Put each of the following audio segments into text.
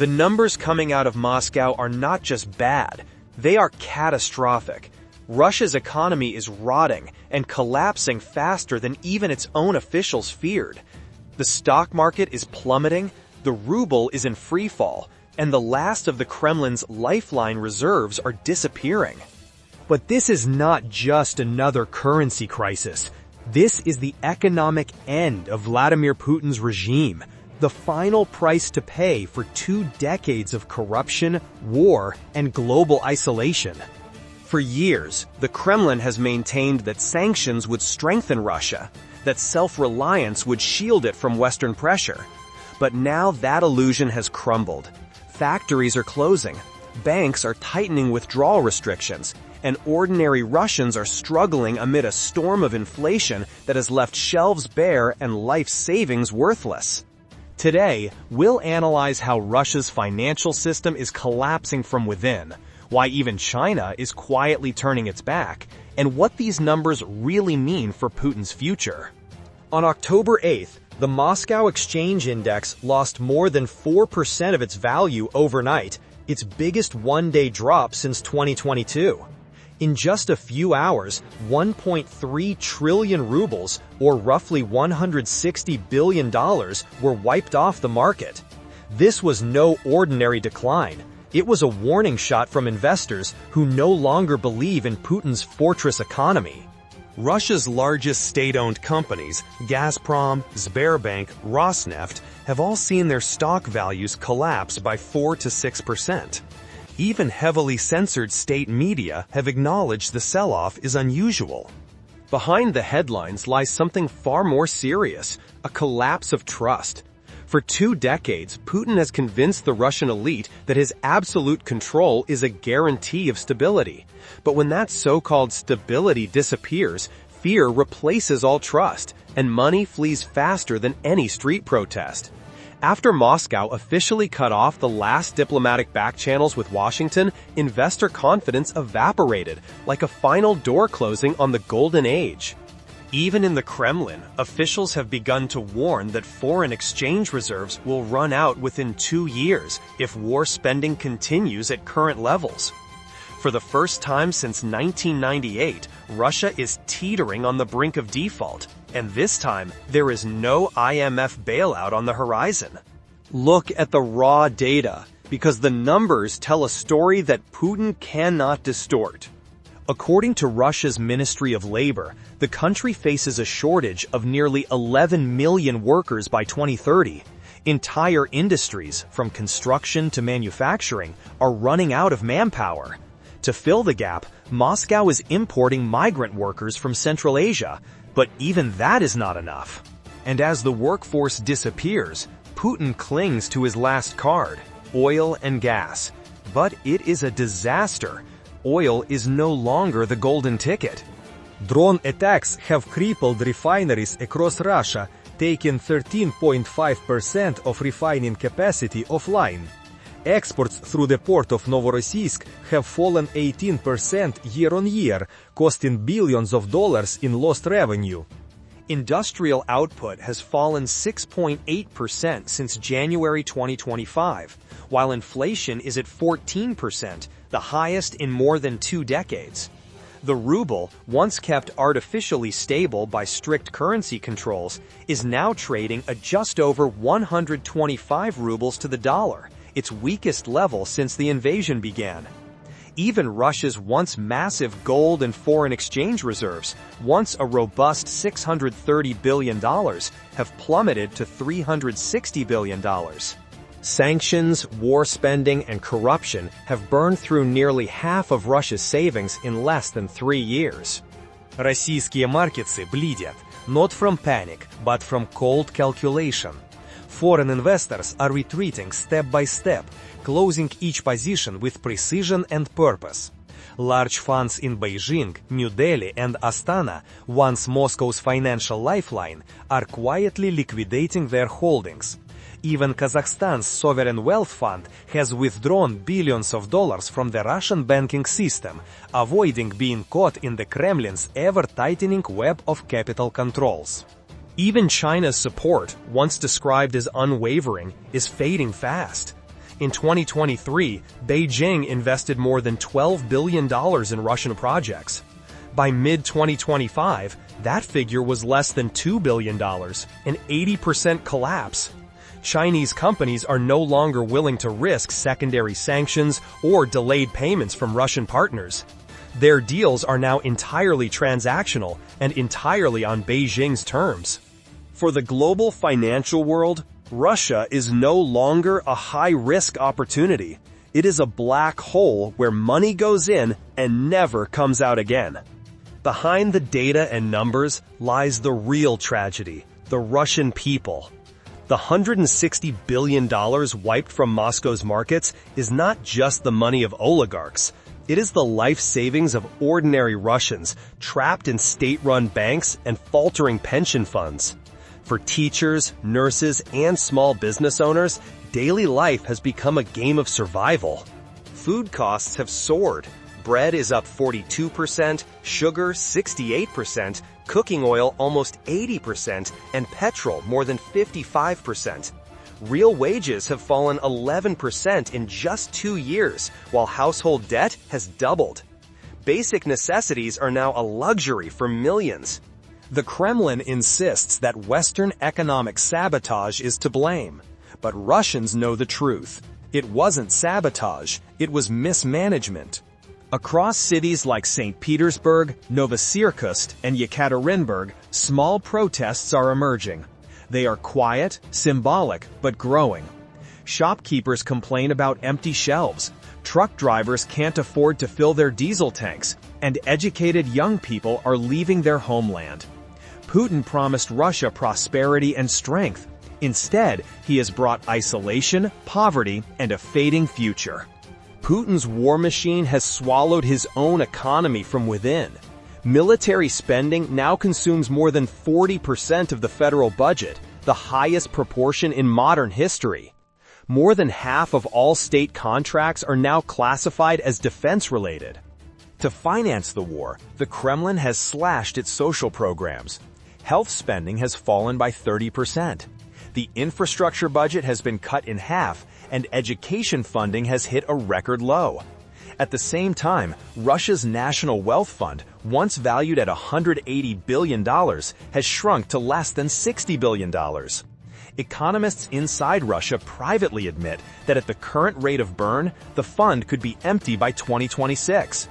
The numbers coming out of Moscow are not just bad, they are catastrophic. Russia's economy is rotting and collapsing faster than even its own officials feared. The stock market is plummeting, the ruble is in freefall, and the last of the Kremlin's lifeline reserves are disappearing. But this is not just another currency crisis. This is the economic end of Vladimir Putin's regime, the final price to pay for 2 decades of corruption, war, and global isolation. For years, the Kremlin has maintained that sanctions would strengthen Russia, that self-reliance would shield it from Western pressure. But now that illusion has crumbled. Factories are closing, banks are tightening withdrawal restrictions, and ordinary Russians are struggling amid a storm of inflation that has left shelves bare and life savings worthless. Today, we'll analyze how Russia's financial system is collapsing from within, why even China is quietly turning its back, and what these numbers really mean for Putin's future. On October 8th, the Moscow Exchange Index lost more than 4% of its value overnight, its biggest one-day drop since 2022. In just a few hours, 1.3 trillion rubles, or roughly $160 billion, were wiped off the market. This was no ordinary decline. It was a warning shot from investors who no longer believe in Putin's fortress economy. Russia's largest state-owned companies, Gazprom, Sberbank, Rosneft, have all seen their stock values collapse by 4 to 6%. Even heavily censored state media have acknowledged the sell-off is unusual. Behind the headlines lies something far more serious, a collapse of trust. For 2 decades, Putin has convinced the Russian elite that his absolute control is a guarantee of stability. But when that so-called stability disappears, fear replaces all trust, and money flees faster than any street protest. After Moscow officially cut off the last diplomatic back channels with Washington, investor confidence evaporated, like a final door closing on the golden age. Even in the Kremlin, officials have begun to warn that foreign exchange reserves will run out within 2 years if war spending continues at current levels. For the first time since 1998, Russia is teetering on the brink of default, and this time, there is no IMF bailout on the horizon. Look at the raw data, because the numbers tell a story that Putin cannot distort. According to Russia's Ministry of Labor, the country faces a shortage of nearly 11 million workers by 2030. Entire industries, from construction to manufacturing, are running out of manpower. To fill the gap, Moscow is importing migrant workers from Central Asia, but even that is not enough. And as the workforce disappears, Putin clings to his last card, oil and gas. But it is a disaster. Oil is no longer the golden ticket. Drone attacks have crippled refineries across Russia, taking 13.5% of refining capacity offline. Exports through the port of Novorossiysk have fallen 18% year-on-year, costing billions of dollars in lost revenue. Industrial output has fallen 6.8% since January 2025, while inflation is at 14%, the highest in more than 2 decades. The ruble, once kept artificially stable by strict currency controls, is now trading at just over 125 rubles to the dollar, its weakest level since the invasion began. Even Russia's once massive gold and foreign exchange reserves, once a robust $630 billion, have plummeted to $360 billion. Sanctions, war spending, and corruption have burned through nearly half of Russia's savings in less than 3 years. Российские маркетсы bleeded, not from panic, but from cold calculation. Foreign investors are retreating step by step, closing each position with precision and purpose. Large funds in Beijing, New Delhi, and Astana, once Moscow's financial lifeline, are quietly liquidating their holdings. Even Kazakhstan's sovereign wealth fund has withdrawn billions of dollars from the Russian banking system, avoiding being caught in the Kremlin's ever-tightening web of capital controls. Even China's support, once described as unwavering, is fading fast. In 2023, Beijing invested more than $12 billion in Russian projects. By mid-2025, that figure was less than $2 billion, an 80% collapse. Chinese companies are no longer willing to risk secondary sanctions or delayed payments from Russian partners. Their deals are now entirely transactional and entirely on Beijing's terms. For the global financial world, Russia is no longer a high-risk opportunity. It is a black hole where money goes in and never comes out again. Behind the data and numbers lies the real tragedy, the Russian people. The $160 billion wiped from Moscow's markets is not just the money of oligarchs. It is the life savings of ordinary Russians trapped in state-run banks and faltering pension funds. For teachers, nurses, and small business owners, daily life has become a game of survival. Food costs have soared. Bread is up 42%, sugar 68%, cooking oil almost 80%, and petrol more than 55%. Real wages have fallen 11% in just 2 years, while household debt has doubled. Basic necessities are now a luxury for millions. The Kremlin insists that Western economic sabotage is to blame. But Russians know the truth. It wasn't sabotage, it was mismanagement. Across cities like St. Petersburg, Novosibirsk, and Yekaterinburg, small protests are emerging. They are quiet, symbolic, but growing. Shopkeepers complain about empty shelves. Truck drivers can't afford to fill their diesel tanks, and educated young people are leaving their homeland. Putin promised Russia prosperity and strength. Instead, he has brought isolation, poverty, and a fading future. Putin's war machine has swallowed his own economy from within. Military spending now consumes more than 40% of the federal budget, the highest proportion in modern history. More than half of all state contracts are now classified as defense-related. To finance the war, the Kremlin has slashed its social programs. Health spending has fallen by 30%. The infrastructure budget has been cut in half, and education funding has hit a record low. At the same time, Russia's national wealth fund, once valued at $180 billion, has shrunk to less than $60 billion. Economists inside Russia privately admit that at the current rate of burn, the fund could be empty by 2026.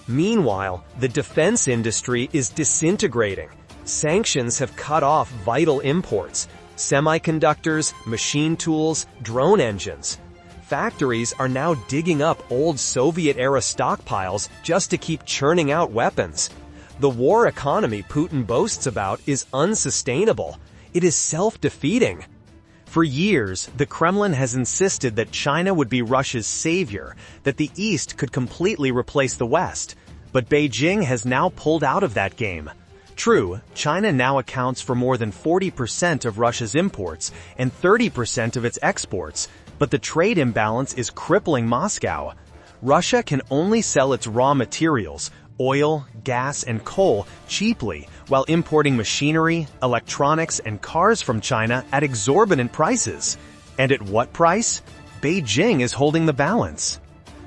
Meanwhile, the defense industry is disintegrating. Sanctions have cut off vital imports: semiconductors, machine tools, drone engines. Factories are now digging up old Soviet-era stockpiles just to keep churning out weapons. The war economy Putin boasts about is unsustainable. It is self-defeating. For years, the Kremlin has insisted that China would be Russia's savior, that the East could completely replace the West. But Beijing has now pulled out of that game. True, China now accounts for more than 40% of Russia's imports and 30% of its exports, but the trade imbalance is crippling Moscow. Russia can only sell its raw materials, oil, gas, and coal, cheaply, while importing machinery, electronics, and cars from China at exorbitant prices. And at what price? Beijing is holding the balance.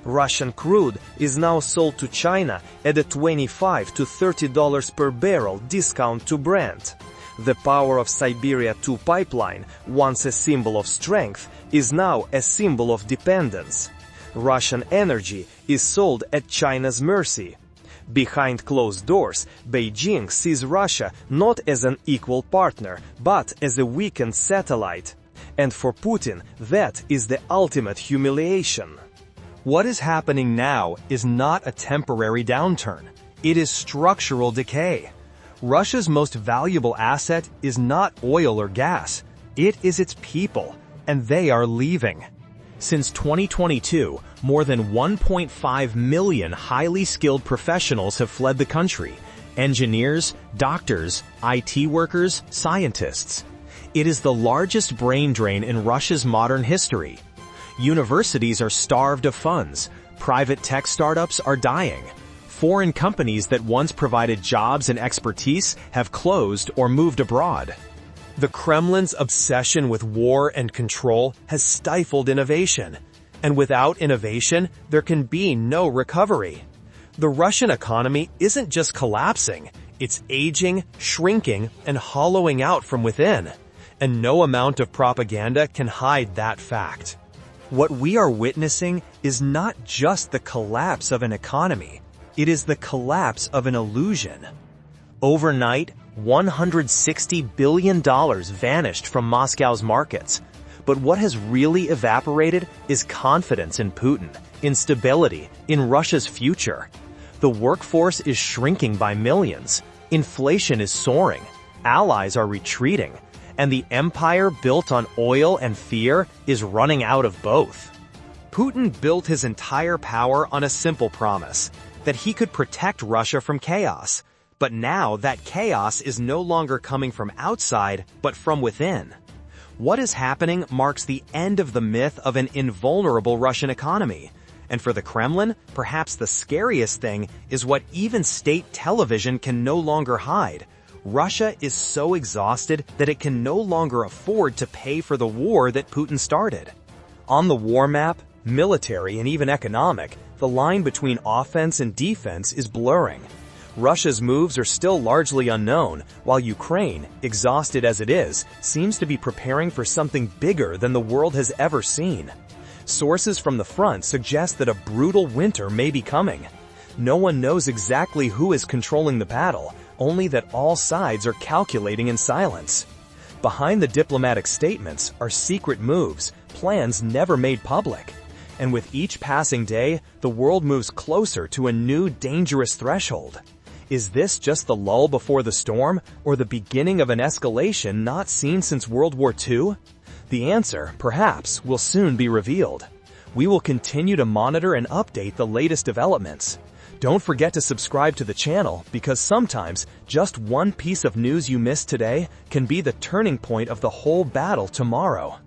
Russian crude is now sold to China at a $25 to $30 per barrel discount to Brent. The Power of Siberia 2 pipeline, once a symbol of strength, is now a symbol of dependence. Russian energy is sold at China's mercy. Behind closed doors, Beijing sees Russia not as an equal partner, but as a weakened satellite. And for Putin, that is the ultimate humiliation. What is happening now is not a temporary downturn. It is structural decay. Russia's most valuable asset is not oil or gas. It is its people, and they are leaving. Since 2022, more than 1.5 million highly skilled professionals have fled the country: engineers, doctors, IT workers, scientists. It is the largest brain drain in Russia's modern history. Universities are starved of funds. Private tech startups are dying. Foreign companies that once provided jobs and expertise have closed or moved abroad. The Kremlin's obsession with war and control has stifled innovation. And without innovation, there can be no recovery. The Russian economy isn't just collapsing, it's aging, shrinking, and hollowing out from within. And no amount of propaganda can hide that fact. What we are witnessing is not just the collapse of an economy, it is the collapse of an illusion. Overnight, $160 billion vanished from Moscow's markets. But what has really evaporated is confidence in Putin, in stability, in Russia's future. The workforce is shrinking by millions, inflation is soaring, allies are retreating, and the empire built on oil and fear is running out of both. Putin built his entire power on a simple promise, that he could protect Russia from chaos. But now that chaos is no longer coming from outside, but from within. What is happening marks the end of the myth of an invulnerable Russian economy. And for the Kremlin, perhaps the scariest thing is what even state television can no longer hide. Russia is so exhausted that it can no longer afford to pay for the war that Putin started. On the war map, military and even economic, the line between offense and defense is blurring. Russia's moves are still largely unknown, while Ukraine, exhausted as it is, seems to be preparing for something bigger than the world has ever seen. Sources from the front suggest that a brutal winter may be coming. No one knows exactly who is controlling the battle, only that all sides are calculating in silence. Behind the diplomatic statements are secret moves, plans never made public. And with each passing day, the world moves closer to a new dangerous threshold. Is this just the lull before the storm, or the beginning of an escalation not seen since World War II? The answer, perhaps, will soon be revealed. We will continue to monitor and update the latest developments. Don't forget to subscribe to the channel, because sometimes just one piece of news you missed today can be the turning point of the whole battle tomorrow.